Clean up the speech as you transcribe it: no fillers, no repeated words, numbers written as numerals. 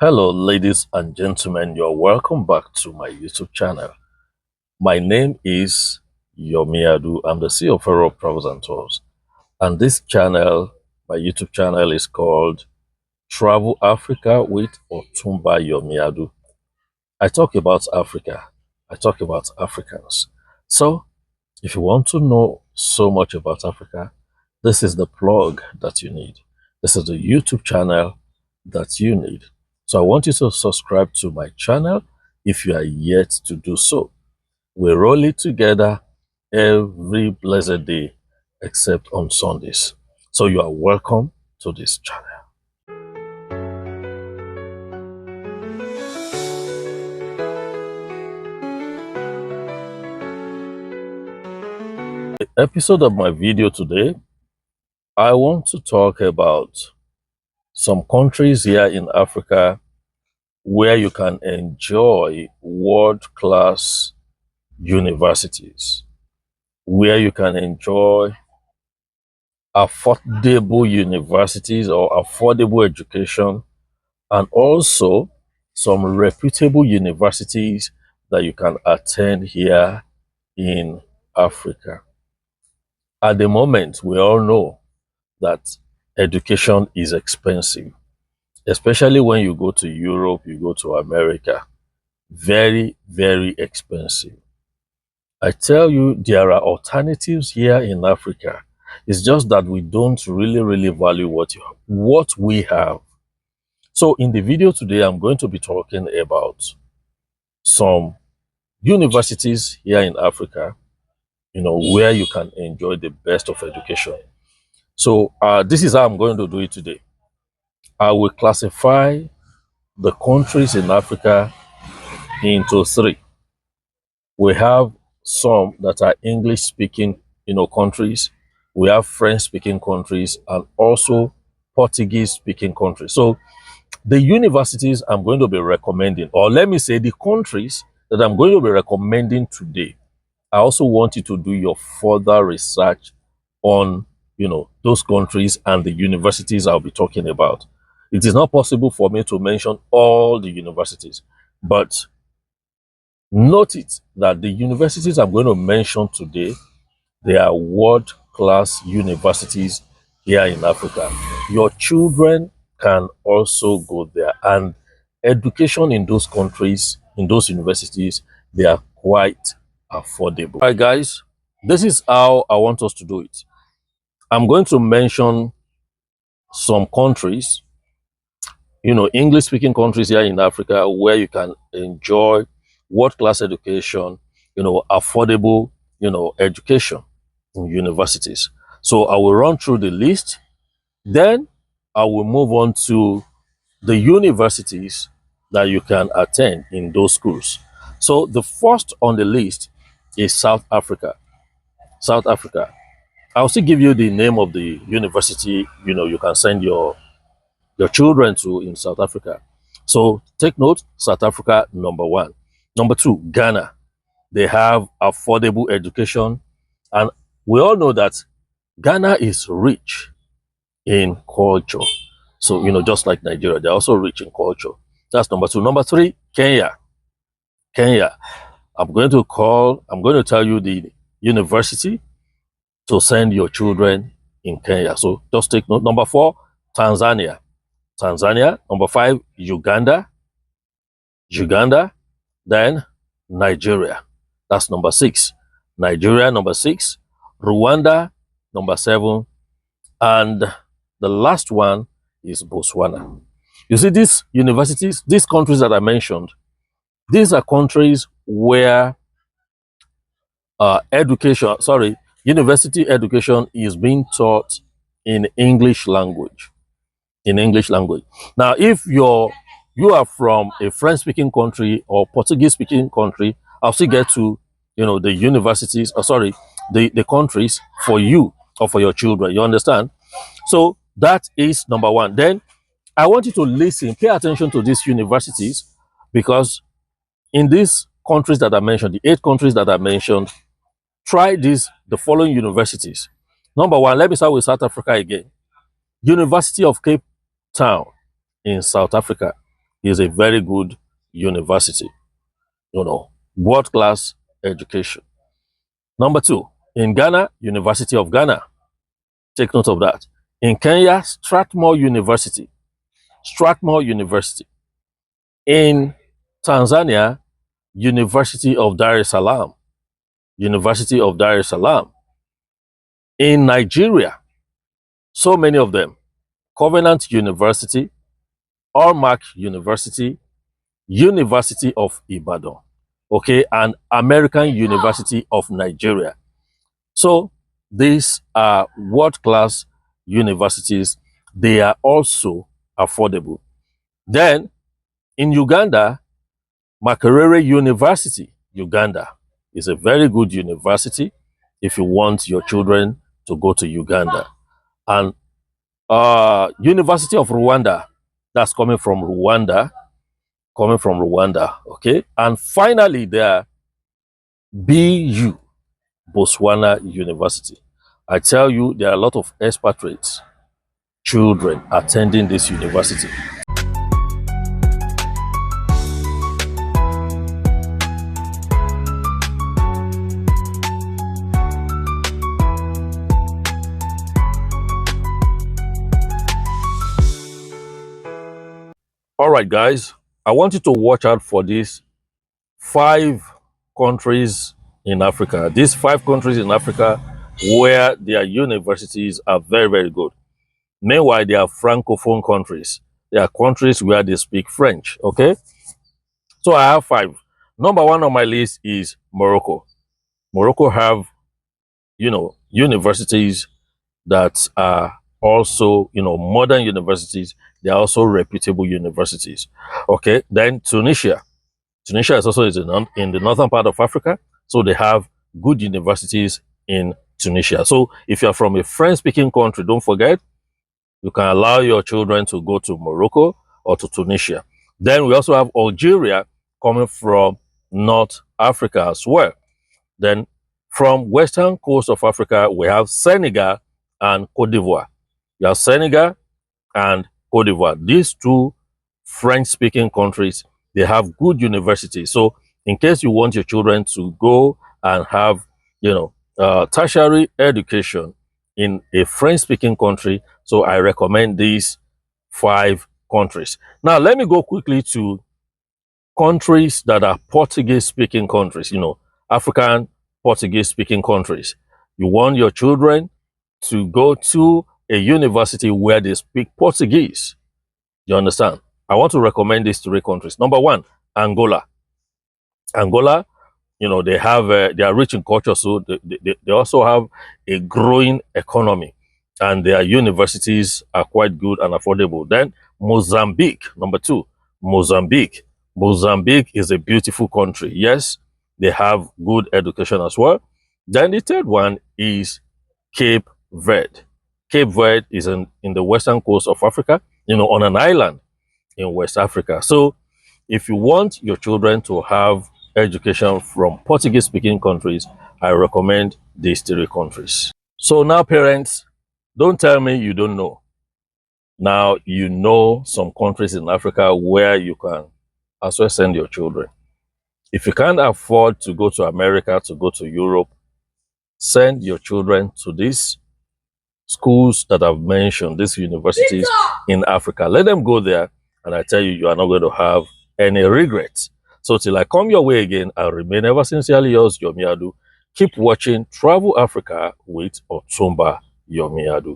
Hello, ladies and gentlemen. You're welcome back to my YouTube channel. My name is Yomiadu. I'm the CEO of Federal Travels and Tours. And this channel, my YouTube channel, is called Travel Africa with Otumba Yomiadu. I talk about Africa. I talk about Africans. So, if you want to know so much about Africa, this is the plug that you need. This is the YouTube channel that you need. So I want you to subscribe to my channel if you are yet to do so. We roll it together every blessed day except on Sundays. So you are welcome to this channel. The episode of my video today, I want to talk about some countries here in Africa where you can enjoy world-class universities, where you can enjoy affordable universities or affordable education, and also some reputable universities that you can attend here in Africa. At the moment, we all know that education is expensive, especially when you go to Europe, you go to America. Very, very expensive. I tell you, there are alternatives here in Africa. It's just that we don't really value what we have. So in the video today, I'm going to be talking about some universities here in Africa, where you can enjoy the best of education. So this is how I'm going to do it today. I will classify the countries in Africa into three. We have some that are English speaking, countries. We have French speaking countries and also Portuguese speaking countries. So the universities I'm going to be recommending, or let me say the countries that I'm going to be recommending today, I also want you to do your further research on, those countries and the universities I'll be talking about. It is not possible for me to mention all the universities, but note it that the universities I'm going to mention today, they are world-class universities here in Africa. Your children can also go there, and education in those countries, in those universities, they are quite affordable. All right, guys, this is how I want us to do it. I'm going to mention some countries, English-speaking countries here in Africa where you can enjoy world-class education, affordable, education in universities. So I will run through the list. Then I will move on to the universities that you can attend in those schools. So the first on the list is South Africa. South Africa. I'll still give you the name of the university, you can send your children to in South Africa. So take note, South Africa, number one. Number two, Ghana. They have affordable education. And we all know that Ghana is rich in culture. So, just like Nigeria, they're also rich in culture. That's number two. Number three, Kenya. Kenya. I'm going to tell you the university to send your children in Kenya. So just take note. Number four, Tanzania. Tanzania. Number five, Uganda. Uganda. Then Nigeria. That's number six. Nigeria, number six. Rwanda, number seven. And the last one is Botswana. You see, these universities, these countries that I mentioned, these are countries where university education is being taught in English language. In English language. Now, if you are from a French-speaking country or Portuguese-speaking country, I'll still get to, the universities, the countries for you or for your children. You understand? So that is number one. Then I want you to listen, pay attention to these universities, because in these countries that I mentioned, the 8 countries that I mentioned, try the following universities. Number one, let me start with South Africa again. University of Cape Town in South Africa. is a very good university, world-class education. Number two, in Ghana, University of Ghana. Take note of that. In Kenya, Strathmore University. Strathmore University. In Tanzania, University of Dar es Salaam. University of Dar es Salaam. In Nigeria, so many of them. Covenant University, Allmark University, University of Ibadan, okay, and American University of Nigeria. So these are world-class universities. They are also affordable. Then in Uganda, Makerere University, Uganda, is a very good university if you want your children to go to Uganda. And University of Rwanda, that's coming from Rwanda, okay? And finally, there BU, Botswana University. I tell you, there are a lot of expatriates, children attending this university. All right, guys, I want you to watch out for these 5 countries in Africa. These 5 countries in Africa where their universities are very, very good. Meanwhile, they are francophone countries. They are countries where they speak French, okay? So I have 5. Number 1 on my list is Morocco. Morocco have, universities that are also, modern universities. They are also reputable universities. Okay, then Tunisia. Tunisia is also in the northern part of Africa, so they have good universities in Tunisia. So if you're from a French-speaking country, don't forget, you can allow your children to go to Morocco or to Tunisia. Then we also have Algeria coming from North Africa as well. Then from western coast of Africa, we have Senegal and Cote d'Ivoire. You have Senegal and Cote d'Ivoire. These 2 French-speaking countries, they have good universities. So in case you want your children to go and have, tertiary education in a French-speaking country, so I recommend these 5 countries. Now, let me go quickly to countries that are Portuguese-speaking countries, African Portuguese-speaking countries. You want your children to go to a university where they speak Portuguese. You understand? I want to recommend these 3 countries. Number 1, Angola. Angola, they are rich in culture, so they also have a growing economy, and their universities are quite good and affordable. Then Mozambique, number 2, Mozambique. Mozambique is a beautiful country. Yes, they have good education as well. Then the third one is Cape Verde. Cape Verde is in the western coast of Africa, on an island in West Africa. So if you want your children to have education from Portuguese-speaking countries, I recommend these 3 countries. So now, parents, don't tell me you don't know. Now you know some countries in Africa where you can as well send your children. If you can't afford to go to America, to go to Europe, send your children to these schools that I've mentioned, these universities in Africa. Let them go there, and I tell you, you are not going to have any regrets. So till I come your way again, I'll remain ever sincerely yours, Yomiadu. Keep watching Travel Africa with Otumba Yomiadu.